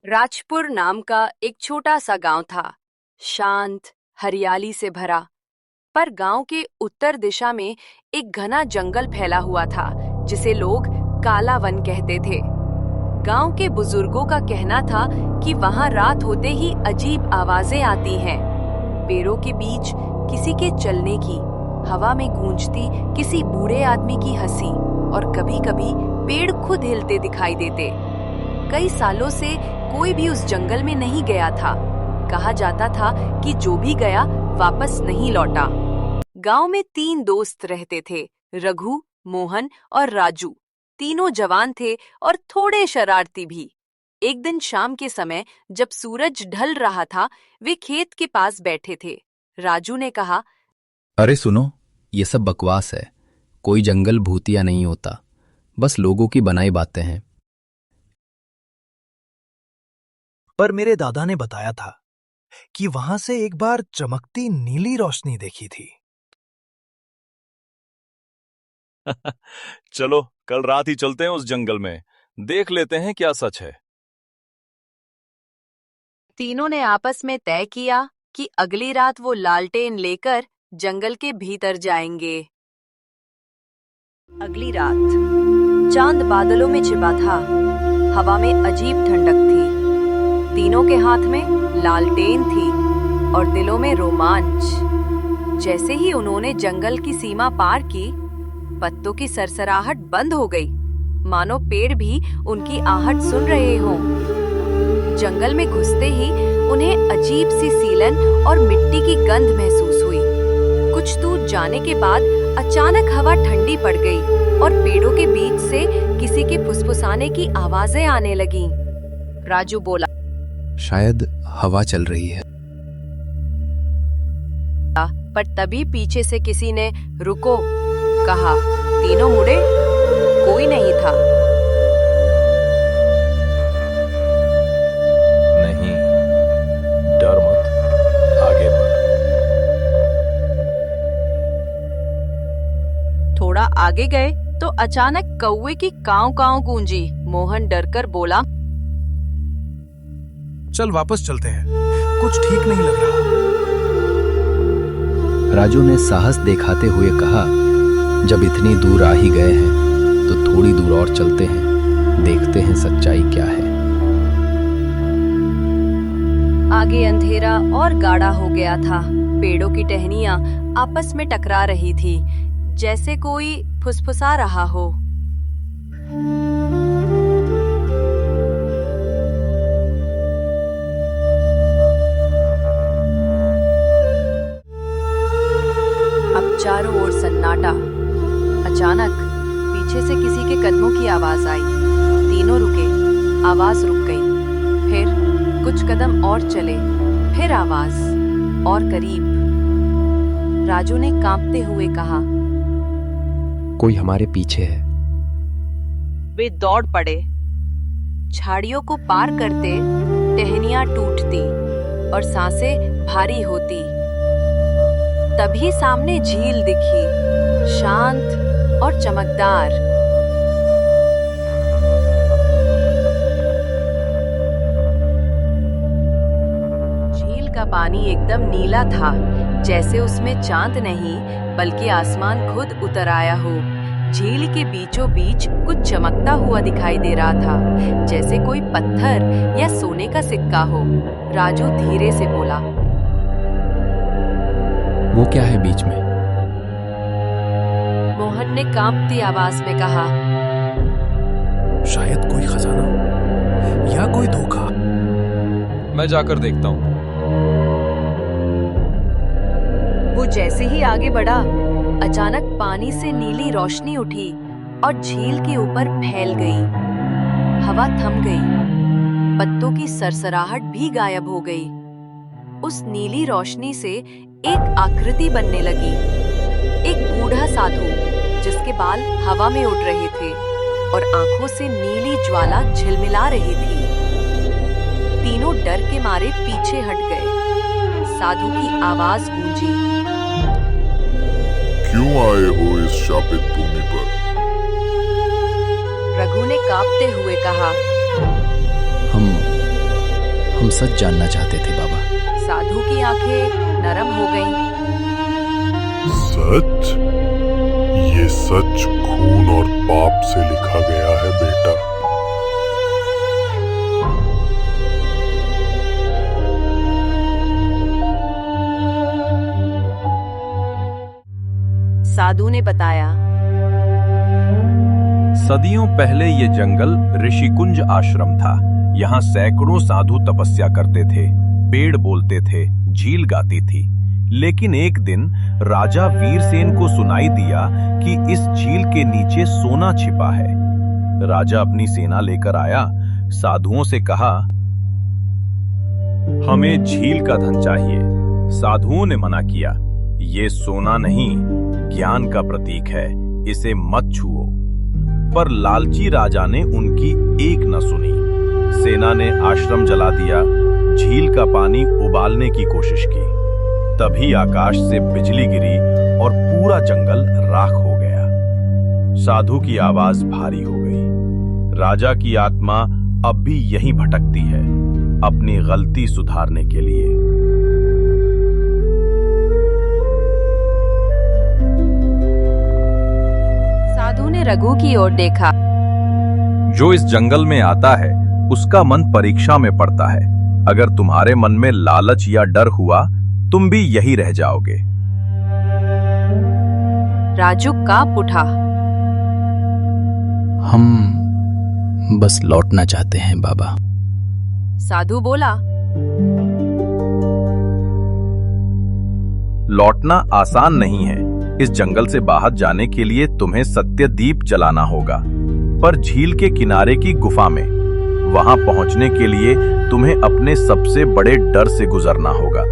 राजपुर नाम का एक छोटा सा गांव था, शांत, हरियाली से भरा। पर गांव के उत्तर दिशा में एक घना जंगल फैला हुआ था, जिसे लोग काला वन कहते थे। गांव के बुजुर्गों का कहना था कि वहां रात होते ही अजीब आवाजें आती हैं। पेड़ों के बीच किसी के चलने की, हवा में गूंजती किसी बूढ़े आदमी की हंसी, और कभी-कभी पेड़ खुद हिलते दिखाई देते। कई सालों से कोई भी उस जंगल में नहीं गया था। कहा जाता था कि जो भी गया वापस नहीं लौटा। गांव में 3 दोस्त रहते थे, रघु, मोहन और राजू। तीनों जवान थे और थोड़े शरारती भी। एक दिन शाम के समय जब सूरज ढल रहा था, वे खेत के पास बैठे थे। राजू ने कहा, अरे सुनो, ये सब बकवास है। कोई जंगल भूतिया नहीं होता, बस लोगों की बनाई बातें हैं। पर मेरे दादा ने बताया था कि वहां से एक बार चमकती नीली रोशनी देखी थी। चलो कल रात ही चलते हैं उस जंगल में, देख लेते हैं क्या सच है। तीनों ने आपस में तय किया कि अगली रात वो लालटेन लेकर जंगल के भीतर जाएंगे। अगली रात चांद बादलों में छिपा था। हवा में अजीब ठंडक थी। तीनों के हाथ में लालटेन थी और दिलों में रोमांच। जैसे ही उन्होंने जंगल की सीमा पार की, पत्तों की सरसराहट बंद हो गई, मानो पेड़ भी उनकी आहट सुन रहे हों। जंगल में घुसते ही उन्हें अजीब सी सीलन और मिट्टी की गंध महसूस हुई। कुछ दूर जाने के बाद अचानक हवा ठंडी पड़ गई और पेड़ों के बीच से किसी के फुसफुसाने की आवाजें आने लगीं। राजू बोला, शायद हवा चल रही है। पर तभी पीछे से किसी ने रुको कहा। तीनों मुड़े, कोई नहीं था। नहीं, डर मत, आगे बढ़। थोड़ा आगे गए तो अचानक कौवे की काव काव गूंजी। मोहन डरकर बोला, चल वापस चलते हैं, कुछ ठीक नहीं लग रहा। राजू ने साहस दिखाते हुए कहा, जब इतनी दूर आ ही गए हैं तो थोड़ी दूर और चलते हैं, देखते हैं सच्चाई क्या है। आगे अंधेरा और गाढ़ा हो गया था। पेड़ों की टहनियां आपस में टकरा रही थी, जैसे कोई फुसफुसा रहा हो। अब चारों ओर सन्नाटा। अचानक पीछे से किसी के कदमों की आवाज आई। तीनों रुके, आवाज रुक गई। फिर कुछ कदम और चले, फिर आवाज और करीब। राजू ने कांपते हुए कहा, कोई हमारे पीछे है। वे दौड़ पड़े। झाड़ियों को पार करते टहनियां टूटती और सांसें भारी होती। तभी सामने झील दिखी, शांत और चमकदार। झील का पानी एकदम नीला था, जैसे उसमें चांद नहीं बल्कि आसमान खुद उतर आया हो। झील के बीचों बीच कुछ चमकता हुआ दिखाई दे रहा था, जैसे कोई पत्थर या सोने का सिक्का हो। राजू धीरे से बोला, वो क्या है बीच में? मोहन ने कांपती आवाज में कहा, शायद कोई खजाना या कोई धोखा। मैं जाकर देखता हूँ। वो जैसे ही आगे बढ़ा, अचानक पानी से नीली रोशनी उठी और झील के ऊपर फैल गई। हवा थम गई, पत्तों की सरसराहट भी गायब हो गई। उस नीली रोशनी से एक आकृति बनने लगी, एक बूढ़ा साधु जिसके बाल हवा में उड़ रहे थे और आंखों से नीली ज्वाला झिलमिला रही थी। तीनों डर के मारे पीछे हट गए। साधु की आवाज गूंजी, क्यों आए हो इस शापित भूमि पर? रघु ने कांपते हुए कहा, हम सच जानना चाहते थे बाबा। साधु की आंखें नरम हो गईं। सच? ये सच खून और पाप से लिखा गया है बेटा। साधु ने बताया, सदियों पहले ये जंगल ऋषिकुंज आश्रम था। यहाँ सैकड़ों साधु तपस्या करते थे, पेड़ बोलते थे, झील गाती थी। लेकिन एक दिन राजा वीरसेन को सुनाई दिया कि इस झील के नीचे सोना छिपा है। राजा अपनी सेना लेकर आया, साधुओं से कहा, हमें झील का धन चाहिए। साधुओं ने मना किया, ये सोना नहीं, ज्ञान का प्रतीक है, इसे मत छुओ। पर लालची राजा ने उनकी एक न सुनी। सेना ने आश्रम जला दिया, झील का पानी उबालने की कोशिश की। तभी आकाश से बिजली गिरी और पूरा जंगल राख हो गया। साधु की आवाज भारी हो गई। राजा की आत्मा अब भी यहीं भटकती है, अपनी गलती सुधारने के लिए। साधु ने रघु की ओर देखा। जो इस जंगल में आता है उसका मन परीक्षा में पड़ता है। अगर तुम्हारे मन में लालच या डर हुआ, तुम भी यही रह जाओगे। राजू कांप उठा। हम बस लौटना चाहते हैं बाबा। साधु बोला, लौटना आसान नहीं है। इस जंगल से बाहर जाने के लिए तुम्हें सत्य दीप जलाना होगा, पर झील के किनारे की गुफा में। वहां पहुंचने के लिए तुम्हें अपने सबसे बड़े डर से गुजरना होगा।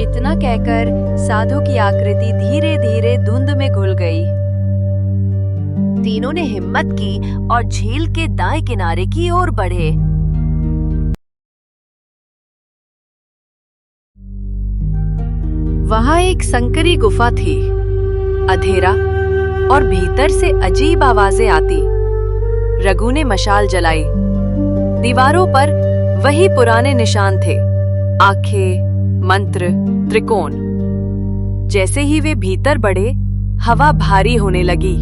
इतना कहकर साधु की आकृति धीरे धीरे धुंध में घुल गई। तीनों ने हिम्मत की और झील के दाएं किनारे की ओर बढ़े। वहां एक संकरी गुफा थी, अंधेरा और भीतर से अजीब आवाजें आती। रघु ने मशाल जलाई। दीवारों पर वही पुराने निशान थे, आंखें, मंत्र, त्रिकोण। जैसे ही वे भीतर बढ़े, हवा भारी होने लगी।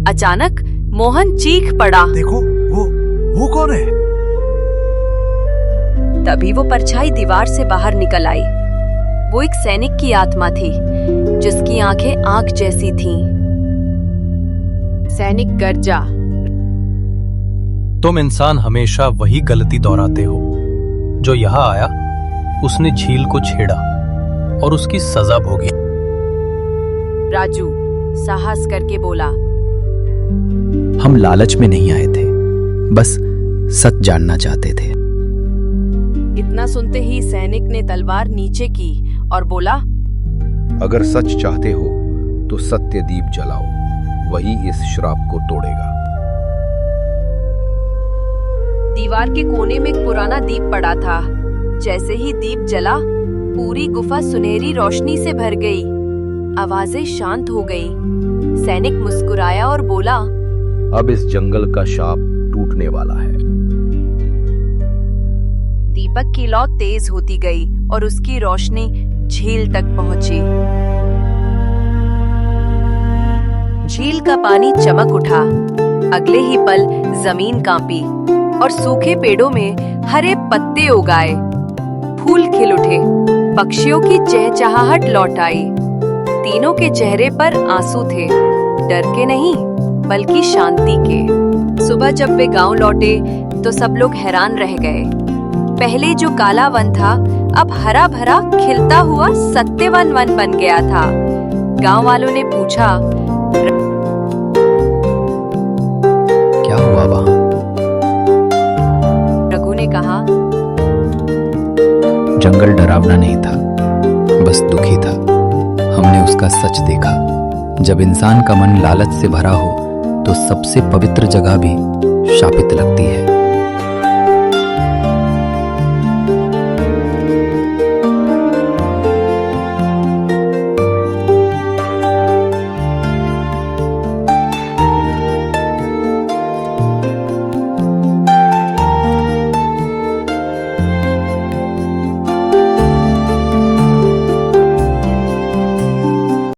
अचानक मोहन चीख पड़ा, देखो, वो कौन है? तभी वो परछाई दीवार से बाहर निकल आई। वो एक सैनिक की आत्मा थी, जिसकी आंखें आग जैसी थीं। सैनिक गर्जा, तुम इंसान हमेशा वही गलती दोहराते हो। जो यहाँ आया उसने झील को छेड़ा और उसकी सजा भोगी। राजू साहस करके बोला, हम लालच में नहीं आए थे, बस सच जानना चाहते थे। इतना सुनते ही सैनिक ने तलवार नीचे की और बोला, अगर सच चाहते हो तो सत्य दीप जलाओ, वही इस श्राप को तोड़ेगा। दीवार के कोने में एक पुराना दीप पड़ा था। जैसे ही दीप जला, पूरी गुफा सुनहरी रोशनी से भर गई। आवाजें शांत हो गई। सैनिक मुस्कुराया और बोला, अब इस जंगल का शाप टूटने वाला है। दीपक की लौ तेज होती गई और उसकी रोशनी झील तक पहुंची। झील का पानी चमक उठा। अगले ही पल जमीन कांपी और सूखे पेड़ों में हरे पत्ते उगाए। फूल खिल उठे, पक्षियों की चहचहाहट लौट आई। तीनों के चेहरे पर आंसू थे, डर के नहीं बल्कि शांति के। सुबह जब वे गांव लौटे तो सब लोग हैरान रह गए। पहले जो काला वन था, अब हरा भरा खिलता हुआ सत्यवन वन बन गया था। गांव वालों ने पूछा, क्या हुआ वहां? रघु ने कहा, जंगल डरावना नहीं था, बस दुखी था। हमने उसका सच देखा। जब इंसान का मन लालच से भरा हो तो सबसे पवित्र जगह भी शापित लगती है।